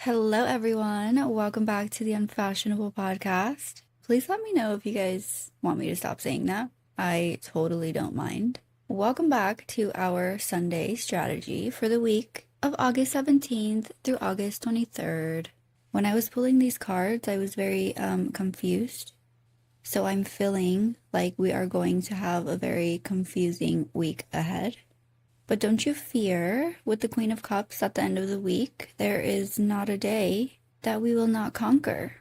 Hello, everyone. Welcome back to the Unfashionable Podcast. Please let me know if you guys want me to stop saying that. I totally don't mind. Welcome back to our Sunday strategy for the week of August 17th through August 23rd. When I was pulling these cards, I was very confused. So I'm feeling like we are going to have a very confusing week ahead. But don't you fear, with the Queen of Cups at the end of the week, there is not a day that we will not conquer.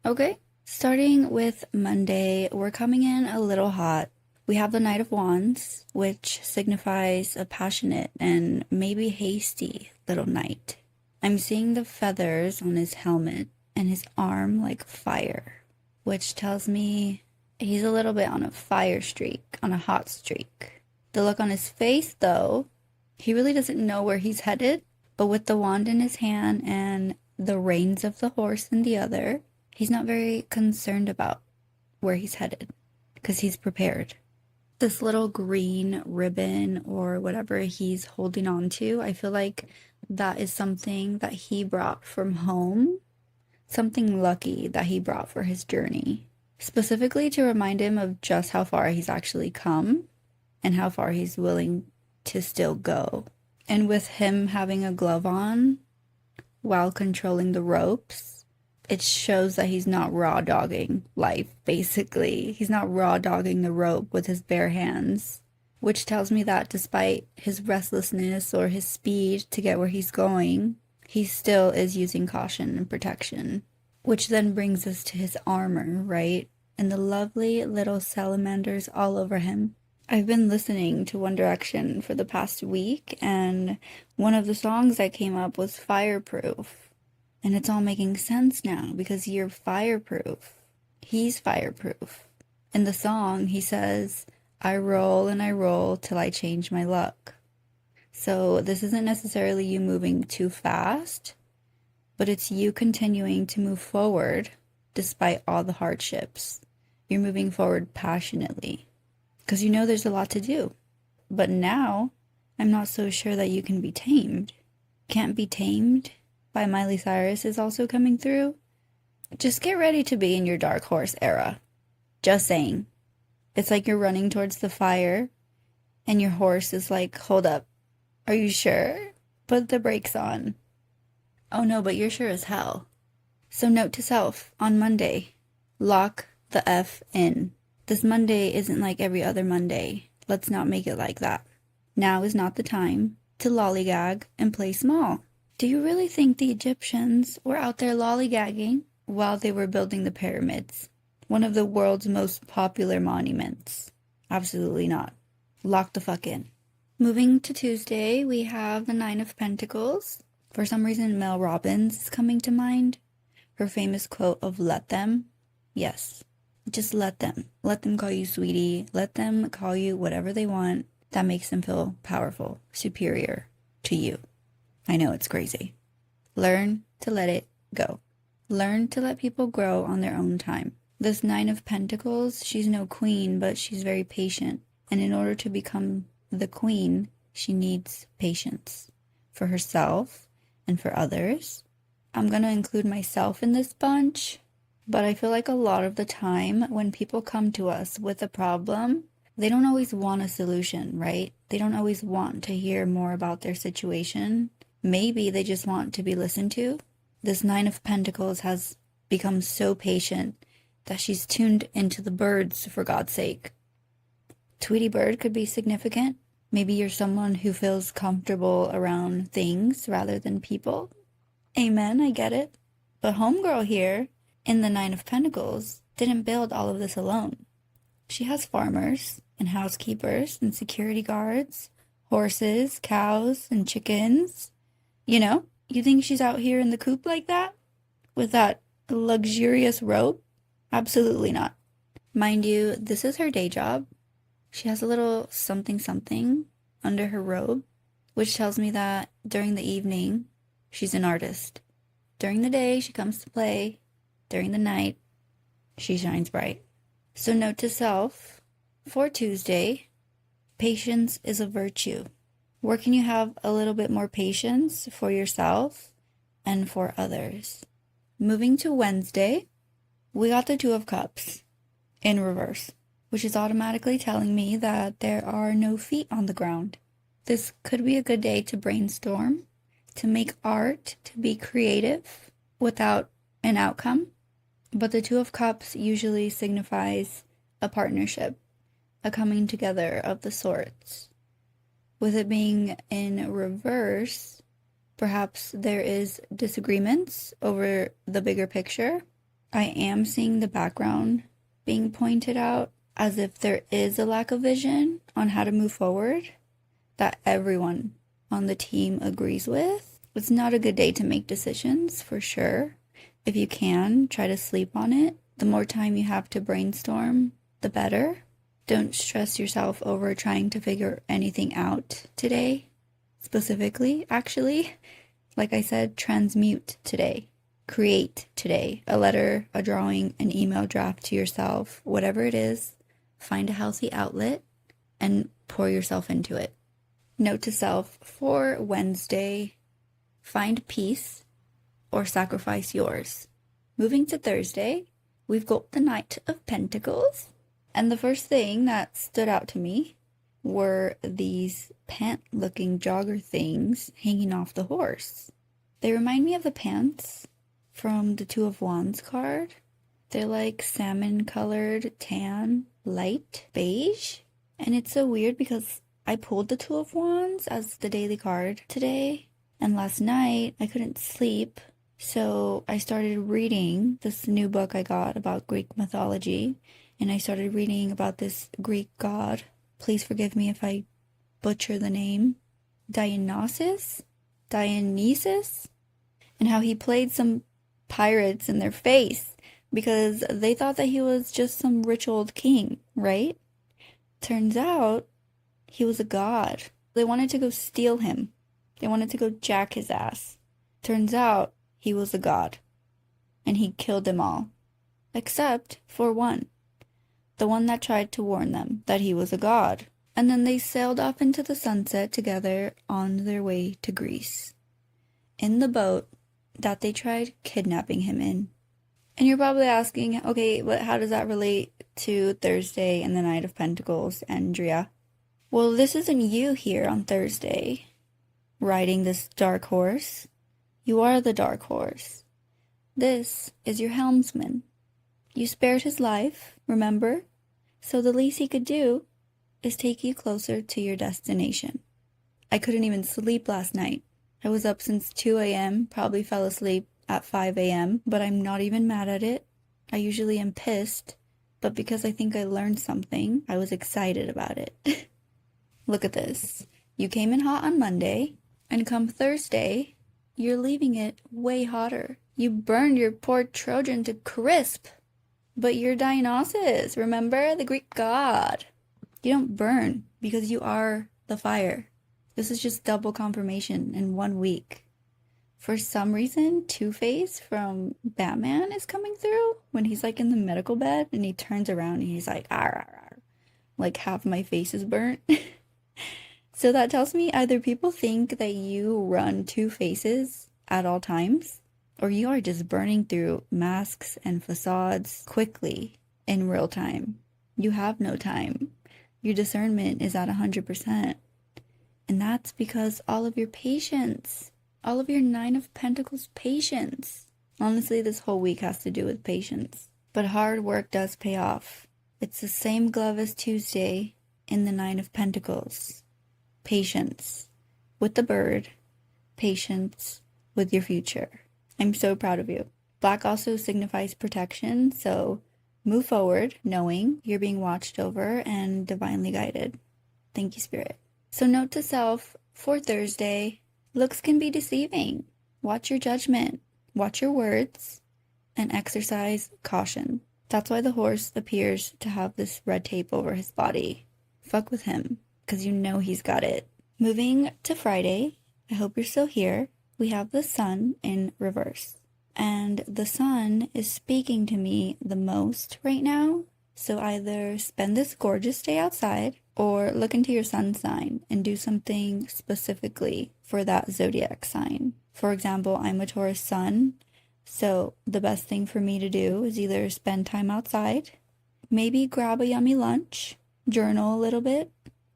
Okay? Starting with Monday, we're coming in a little hot. We have the Knight of Wands, which signifies a passionate and maybe hasty little knight. I'm seeing the feathers on his helmet and his arm like fire, which tells me he's a little bit on a fire streak, on a hot streak. The look on his face, though, he really doesn't know where he's headed, but with the wand in his hand and the reins of the horse in the other, he's not very concerned about where he's headed because he's prepared. This little green ribbon or whatever he's holding on to, I feel like that is something that he brought from home, something lucky that he brought for his journey, specifically to remind him of just how far he's actually come and how far he's willing to still go. And with him having a glove on while controlling the ropes, it shows that he's not raw dogging life, basically. He's not raw dogging the rope with his bare hands, which tells me that despite his restlessness or his speed to get where he's going, he still is using caution and protection, which then brings us to his armor, right? And the lovely little salamanders all over him. I've been listening to One Direction for the past week, and one of the songs that came up was Fireproof. And it's all making sense now because you're fireproof. He's fireproof. In the song, he says, I roll and I roll till I change my luck. So this isn't necessarily you moving too fast, but it's you continuing to move forward despite all the hardships. You're moving forward passionately. Because you know there's a lot to do. But now, I'm not so sure that you can be tamed. Can't Be Tamed by Miley Cyrus is also coming through. Just get ready to be in your dark horse era. Just saying. It's like you're running towards the fire, and your horse is like, hold up. Are you sure? Put the brakes on. Oh no, but you're sure as hell. So note to self, on Monday, lock the F in. This Monday isn't like every other Monday. Let's not make it like that. Now is not the time to lollygag and play small. Do you really think the Egyptians were out there lollygagging while they were building the pyramids? One of the world's most popular monuments. Absolutely not. Lock the fuck in. Moving to Tuesday, we have the Nine of Pentacles. For some reason, Mel Robbins is coming to mind. Her famous quote of let them. Yes. Just let them. Let them call you sweetie. Let them call you whatever they want that makes them feel powerful, superior to you. I know it's crazy. Learn to let it go. Learn to let people grow on their own time. This Nine of Pentacles, she's no queen, but she's very patient. And in order to become the queen, she needs patience for herself and for others. I'm going to include myself in this bunch. But I feel like a lot of the time when people come to us with a problem, they don't always want a solution, right? They don't always want to hear more about their situation. Maybe they just want to be listened to. This Nine of Pentacles has become so patient that she's tuned into the birds, for God's sake. Tweety bird could be significant. Maybe you're someone who feels comfortable around things rather than people. Amen, I get it. But homegirl here, in the Nine of Pentacles, didn't build all of this alone. She has farmers and housekeepers and security guards, horses, cows, and chickens. You know, you think she's out here in the coop like that? With that luxurious robe? Absolutely not. Mind you, this is her day job. She has a little something something under her robe, which tells me that during the evening, she's an artist. During the day, she comes to play. During the night, she shines bright. So note to self, for Tuesday, patience is a virtue. Where can you have a little bit more patience for yourself and for others. Moving to Wednesday, we got the Two of Cups in reverse, which is automatically telling me that there are no feet on the ground. This could be a good day to brainstorm, to make art, to be creative without an outcome. But the Two of Cups usually signifies a partnership, a coming together of the sorts. With it being in reverse, perhaps there is disagreements over the bigger picture. I am seeing the background being pointed out as if there is a lack of vision on how to move forward that everyone on the team agrees with. It's not a good day to make decisions, for sure. If you can, try to sleep on it. The more time you have to brainstorm, the better. Don't stress yourself over trying to figure anything out today. Specifically, actually, like I said, transmute today. Create today. A letter, a drawing, an email draft to yourself, whatever it is, find a healthy outlet and pour yourself into it. Note to self for Wednesday, find peace or sacrifice yours. Moving to Thursday, we've got the Knight of Pentacles. And the first thing that stood out to me were these pant-looking jogger things hanging off the horse. They remind me of the pants from the Two of Wands card. They're like salmon-colored, tan, light beige. And it's so weird because I pulled the Two of Wands as the daily card today. And last night, I couldn't sleep. So I started reading this new book I got about Greek mythology. And I started reading about this Greek god. Please forgive me if I butcher the name. Dionysus? And how he played some pirates in their face because they thought that he was just some rich old king, right? Turns out he was a god. They wanted to go steal him. They wanted to go jack his ass. Turns out he was a god. And he killed them all. Except for one. The one that tried to warn them that he was a god. And then they sailed off into the sunset together on their way to Greece. In the boat that they tried kidnapping him in. And you're probably asking, okay, but how does that relate to Thursday and the Knight of Pentacles, Andrea? Well, this isn't you here on Thursday, riding this dark horse. You are the dark horse. This is your helmsman. You spared his life, remember? So the least he could do is take you closer to your destination. I couldn't even sleep last night. I was up since 2 a.m., probably fell asleep at 5 a.m., but I'm not even mad at it. I usually am pissed, but because I think I learned something, I was excited about it. Look at this. You came in hot on Monday, and come Thursday, you're leaving it way hotter. You burned your poor Trojan to crisp. But you're Dionysus, remember? The Greek god. You don't burn because you are the fire. This is just double confirmation in 1 week. For some reason, Two-Face from Batman is coming through when he's like in the medical bed and he turns around and he's like, "Arr, arr, arr." Like half my face is burnt. So that tells me either people think that you run two faces at all times, or you are just burning through masks and facades quickly in real time. You have no time. Your discernment is at 100%. And that's because all of your patience, all of your Nine of Pentacles patience. Honestly, this whole week has to do with patience. But hard work does pay off. It's the same glove as Tuesday in the Nine of Pentacles. Patience with the bird. Patience with your future. I'm so proud of you. Black also signifies protection, so move forward knowing you're being watched over and divinely guided. Thank you, Spirit. So note to self for Thursday, looks can be deceiving. Watch your judgment, watch your words, and exercise caution. That's why the horse appears to have this red tape over his body. Fuck with him, because you know he's got it. Moving to Friday, I hope you're still here. We have the sun in reverse. And the sun is speaking to me the most right now. So either spend this gorgeous day outside or look into your sun sign and do something specifically for that zodiac sign. For example, I'm a Taurus sun, so the best thing for me to do is either spend time outside, maybe grab a yummy lunch, journal a little bit,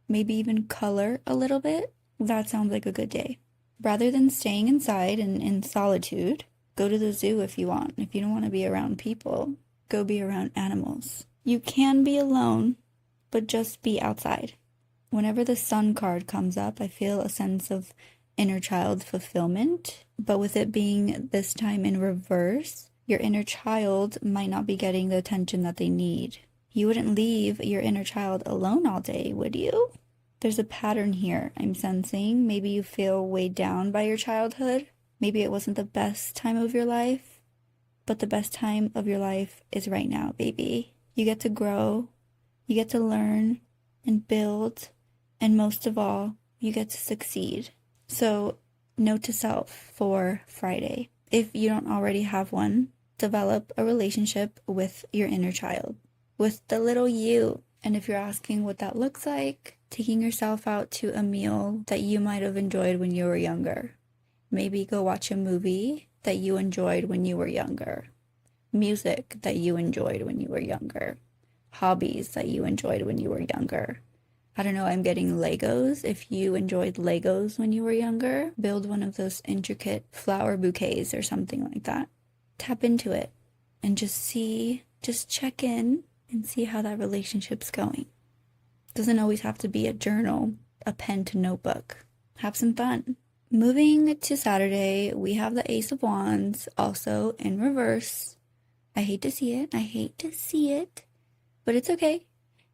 maybe even color a little bit. That sounds like a good day. Rather than staying inside and in solitude, go to the zoo if you want. If you don't want to be around people, go be around animals. You can be alone, but just be outside. Whenever the sun card comes up, I feel a sense of inner child fulfillment, but with it being this time in reverse, your inner child might not be getting the attention that they need. You wouldn't leave your inner child alone all day, would you? There's a pattern here I'm sensing. Maybe you feel weighed down by your childhood. Maybe it wasn't the best time of your life, but the best time of your life is right now, baby. You get to grow, you get to learn and build, and most of all, you get to succeed. So, note to self for Friday. If you don't already have one, develop a relationship with your inner child, with the little you. And if you're asking what that looks like, taking yourself out to a meal that you might have enjoyed when you were younger. Maybe go watch a movie that you enjoyed when you were younger. Music that you enjoyed when you were younger. Hobbies that you enjoyed when you were younger. I don't know, I'm getting Legos. If you enjoyed Legos when you were younger, build one of those intricate flower bouquets or something like that. Tap into it and just check in and see how that relationship's going. Doesn't always have to be a journal, a pen to notebook. Have some fun. Moving to Saturday, we have the Ace of Wands, also in reverse. I hate to see it, but it's okay.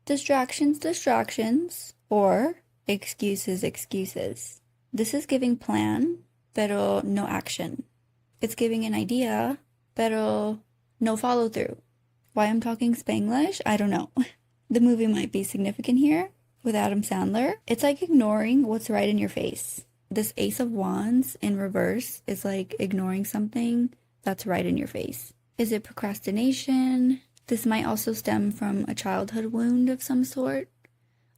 Distractions, or excuses. This is giving plan, pero no action. It's giving an idea, pero no follow through. Why I'm talking Spanglish? I don't know. The movie might be significant here with Adam Sandler. It's like ignoring what's right in your face. This Ace of Wands in reverse is like ignoring something that's right in your face. Is it procrastination? This might also stem from a childhood wound of some sort,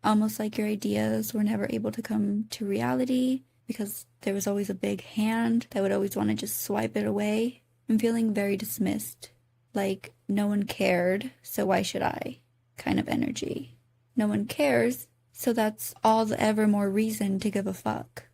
almost like your ideas were never able to come to reality because there was always a big hand that would always want to just swipe it away. I'm feeling very dismissed, like no one cared, so why should I? Kind of energy. No one cares, so that's all the ever more reason to give a fuck.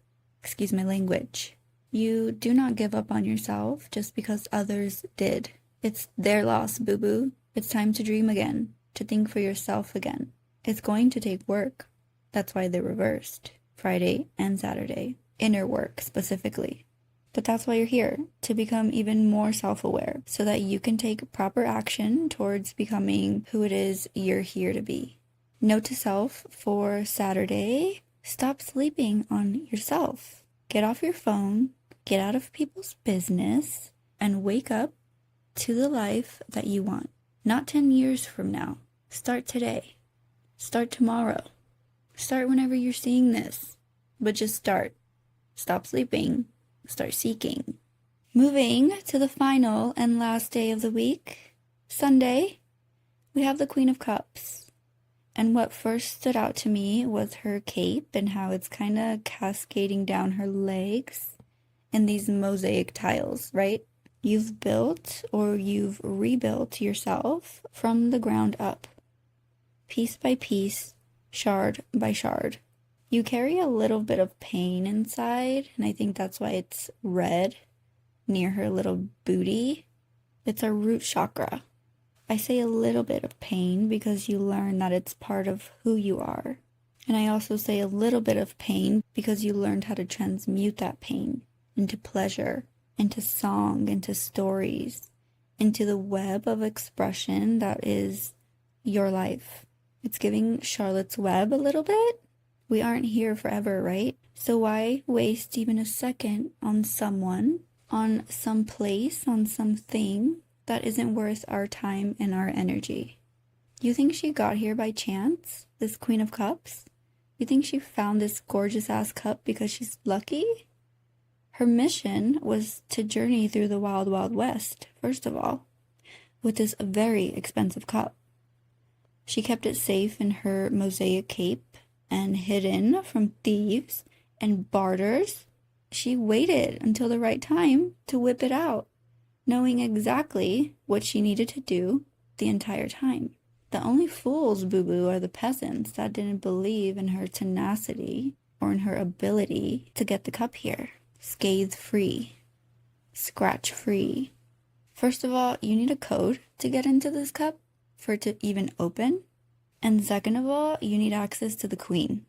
Excuse my language. You do not give up on yourself just because others did. It's their loss, boo-boo. It's time to dream again, to think for yourself again. It's going to take work. That's why they're reversed. Friday and Saturday. Inner work, specifically. But that's why you're here, to become even more self-aware, so that you can take proper action towards becoming who it is you're here to be. Note to self for Saturday, stop sleeping on yourself. Get off your phone, get out of people's business, and wake up to the life that you want. Not 10 years from now. Start today. Start tomorrow. Start whenever you're seeing this. But just start. Stop sleeping. Start seeking. Moving to the final and last day of the week, Sunday, we have the Queen of Cups. And what first stood out to me was her cape and how it's kind of cascading down her legs in these mosaic tiles, right? You've built or you've rebuilt yourself from the ground up, piece by piece, shard by shard. You carry a little bit of pain inside, and I think that's why it's red near her little booty. It's our root chakra. I say a little bit of pain because you learn that it's part of who you are. And I also say a little bit of pain because you learned how to transmute that pain into pleasure, into song, into stories, into the web of expression that is your life. It's giving Charlotte's Web a little bit. We aren't here forever, right? So why waste even a second on someone, on some place, on something that isn't worth our time and our energy? You think she got here by chance, this Queen of Cups? You think she found this gorgeous-ass cup because she's lucky? Her mission was to journey through the wild, wild west, first of all, with this very expensive cup. She kept it safe in her mosaic cape and hidden from thieves and barters She waited until the right time to whip it out, knowing exactly what she needed to do the entire time. The only fools, boo-boo, are the peasants that didn't believe in her tenacity or in her ability to get the cup here. Scathe-free. Scratch-free. First of all, you need a code to get into this cup for it to even open. And second of all, you need access to the queen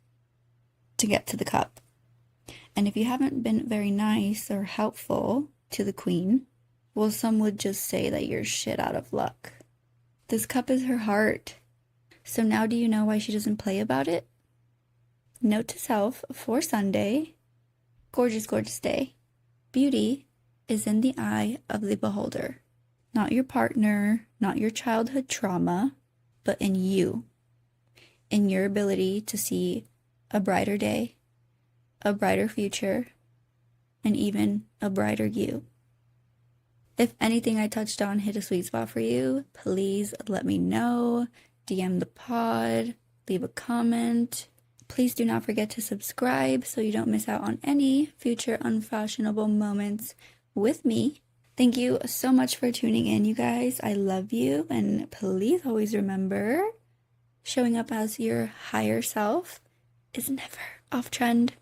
to get to the cup. And if you haven't been very nice or helpful to the queen, well, some would just say that you're shit out of luck. This cup is her heart. So now do you know why she doesn't play about it? Note to self for Sunday. Gorgeous, gorgeous day. Beauty is in the eye of the beholder. Not your partner, not your childhood trauma, but in you. In your ability to see a brighter day, a brighter future, and even a brighter you. If anything I touched on hit a sweet spot for you, please let me know. DM the pod, leave a comment. Please do not forget to subscribe so you don't miss out on any future unfashionable moments with me. Thank you so much for tuning in, you guys. I love you, and please always remember, showing up as your higher self is never off trend.